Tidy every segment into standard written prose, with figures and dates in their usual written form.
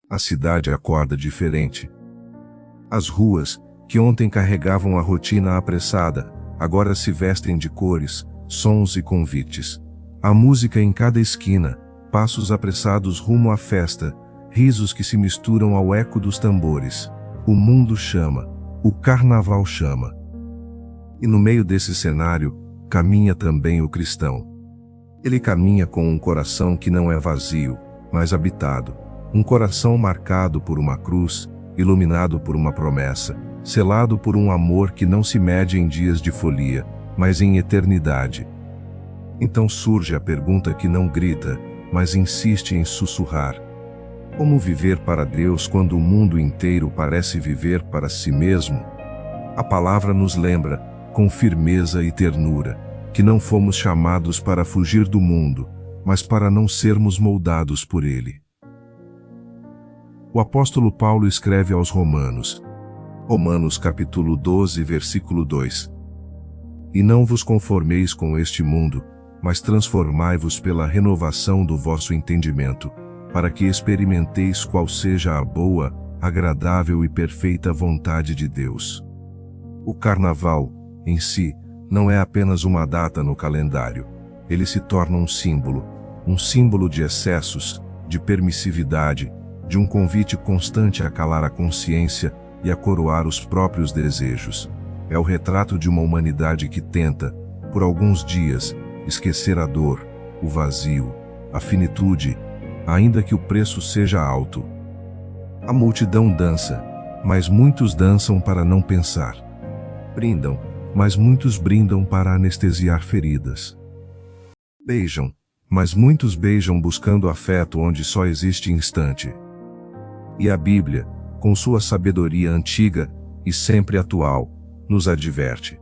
A cidade acorda diferente. As ruas, que ontem carregavam a rotina apressada, agora se vestem de cores, sons e convites. A música em cada esquina, passos apressados rumo à festa, risos que se misturam ao eco dos tambores. O mundo chama, o carnaval chama. E no meio desse cenário, caminha também o cristão. Ele caminha com um coração que não é vazio, mas habitado. Um coração marcado por uma cruz, iluminado por uma promessa, selado por um amor que não se mede em dias de folia, mas em eternidade. Então surge a pergunta que não grita, mas insiste em sussurrar. Como viver para Deus quando o mundo inteiro parece viver para si mesmo? A palavra nos lembra, com firmeza e ternura, que não fomos chamados para fugir do mundo, mas para não sermos moldados por ele. O apóstolo Paulo escreve aos Romanos, Romanos capítulo 12, versículo 2. E não vos conformeis com este mundo, mas transformai-vos pela renovação do vosso entendimento, para que experimenteis qual seja a boa, agradável e perfeita vontade de Deus. O carnaval, em si, não é apenas uma data no calendário. Ele se torna um símbolo de excessos, de permissividade, de um convite constante a calar a consciência e a coroar os próprios desejos. É o retrato de uma humanidade que tenta, por alguns dias, esquecer a dor, o vazio, a finitude, ainda que o preço seja alto. A multidão dança, mas muitos dançam para não pensar. Brindam, mas muitos brindam para anestesiar feridas. Beijam, mas muitos beijam buscando afeto onde só existe instante. E a Bíblia, com sua sabedoria antiga e sempre atual, nos adverte.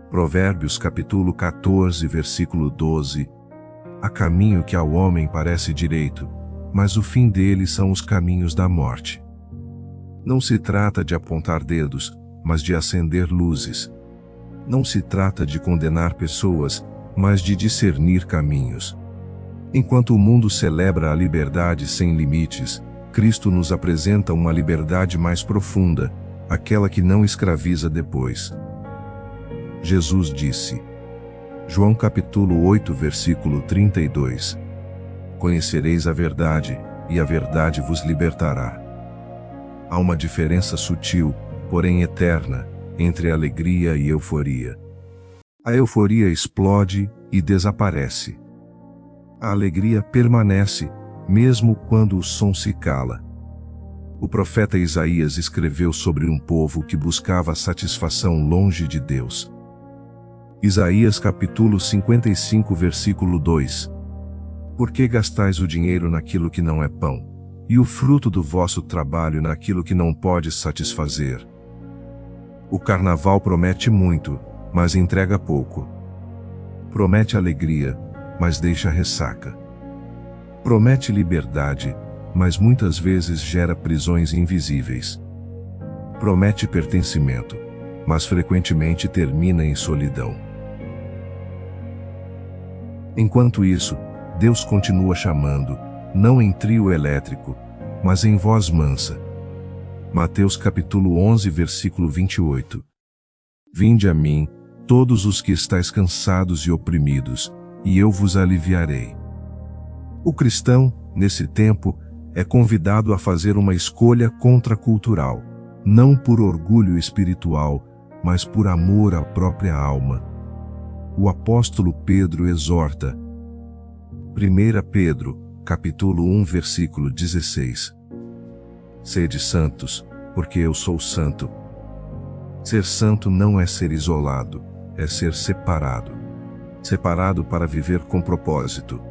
Provérbios capítulo 14, versículo 12. Há caminho que ao homem parece direito, mas o fim dele são os caminhos da morte. Não se trata de apontar dedos, mas de acender luzes. Não se trata de condenar pessoas, mas de discernir caminhos. Enquanto o mundo celebra a liberdade sem limites, Cristo nos apresenta uma liberdade mais profunda, aquela que não escraviza depois. Jesus disse, João capítulo 8, versículo 32, Conhecereis a verdade, e a verdade vos libertará. Há uma diferença sutil, porém eterna, entre alegria e euforia. A euforia explode e desaparece. A alegria permanece, mesmo quando o som se cala. O profeta Isaías escreveu sobre um povo que buscava satisfação longe de Deus. Isaías capítulo 55, versículo 2. Por que gastais o dinheiro naquilo que não é pão, e o fruto do vosso trabalho naquilo que não pode satisfazer? O carnaval promete muito, mas entrega pouco. Promete alegria, mas deixa ressaca. Promete liberdade, mas muitas vezes gera prisões invisíveis. Promete pertencimento, mas frequentemente termina em solidão. Enquanto isso, Deus continua chamando, não em trio elétrico, mas em voz mansa. Mateus capítulo 11, versículo 28. Vinde a mim, todos os que estáis cansados e oprimidos, e eu vos aliviarei. O cristão, nesse tempo, é convidado a fazer uma escolha contracultural, não por orgulho espiritual, mas por amor à própria alma. O apóstolo Pedro exorta. 1 Pedro, capítulo 1, versículo 16. Sede santos, porque eu sou santo. Ser santo não é ser isolado, é ser separado. Separado para viver com propósito.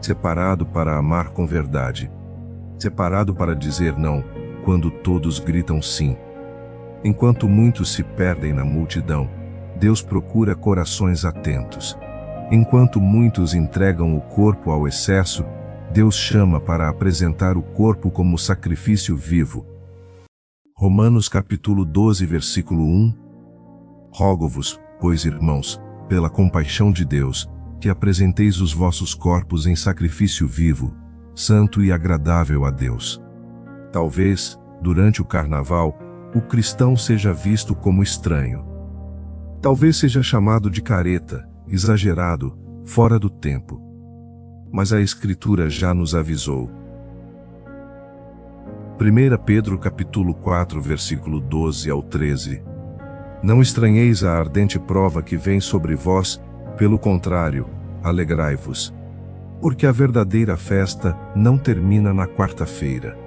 Separado para amar com verdade. Separado para dizer não, quando todos gritam sim. Enquanto muitos se perdem na multidão, Deus procura corações atentos. Enquanto muitos entregam o corpo ao excesso, Deus chama para apresentar o corpo como sacrifício vivo. Romanos capítulo 12, versículo 1. Rogo-vos, pois irmãos, pela compaixão de Deus, que apresenteis os vossos corpos em sacrifício vivo, santo e agradável a Deus. Talvez, durante o carnaval, o cristão seja visto como estranho. Talvez seja chamado de careta, exagerado, fora do tempo. Mas a Escritura já nos avisou. 1 Pedro capítulo 4, versículo 12 ao 13. Não estranheis a ardente prova que vem sobre vós, pelo contrário, alegrai-vos. Porque a verdadeira festa não termina na quarta-feira.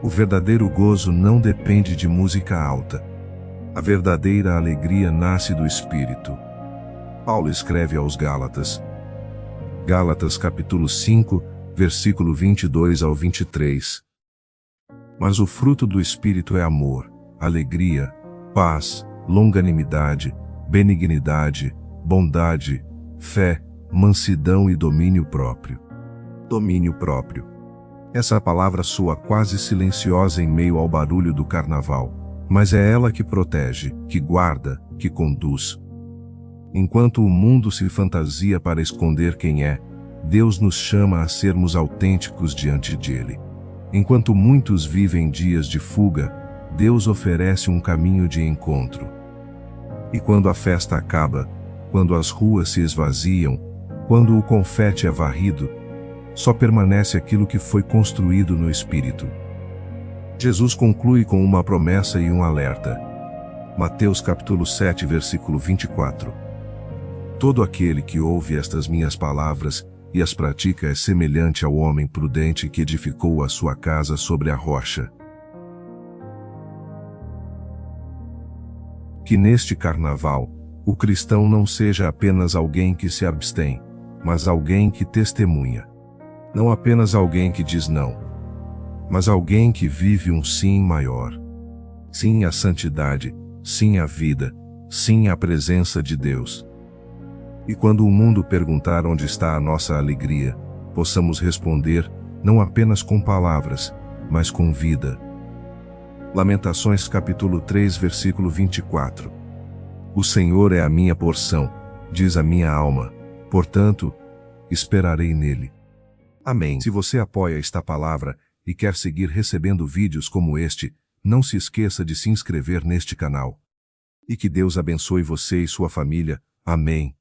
O verdadeiro gozo não depende de música alta. A verdadeira alegria nasce do Espírito. Paulo escreve aos Gálatas. Gálatas capítulo 5, versículo 22 ao 23. Mas o fruto do Espírito é amor, alegria, paz, longanimidade, benignidade, bondade, fé, mansidão e domínio próprio. Domínio próprio. Essa palavra soa quase silenciosa em meio ao barulho do carnaval, mas é ela que protege, que guarda, que conduz. Enquanto o mundo se fantasia para esconder quem é, Deus nos chama a sermos autênticos diante dele. Enquanto muitos vivem dias de fuga, Deus oferece um caminho de encontro. E quando a festa acaba, quando as ruas se esvaziam, quando o confete é varrido, só permanece aquilo que foi construído no Espírito. Jesus conclui com uma promessa e um alerta. Mateus capítulo 7, versículo 24. Todo aquele que ouve estas minhas palavras e as pratica é semelhante ao homem prudente que edificou a sua casa sobre a rocha. Que neste carnaval, o cristão não seja apenas alguém que se abstém, mas alguém que testemunha. Não apenas alguém que diz não, mas alguém que vive um sim maior. Sim à santidade, sim à vida, sim à presença de Deus. E quando o mundo perguntar onde está a nossa alegria, possamos responder, não apenas com palavras, mas com vida. Lamentações capítulo 3, versículo 24. O Senhor é a minha porção, diz a minha alma, portanto, esperarei nele. Amém. Se você apoia esta palavra e quer seguir recebendo vídeos como este, não se esqueça de se inscrever neste canal. E que Deus abençoe você e sua família. Amém.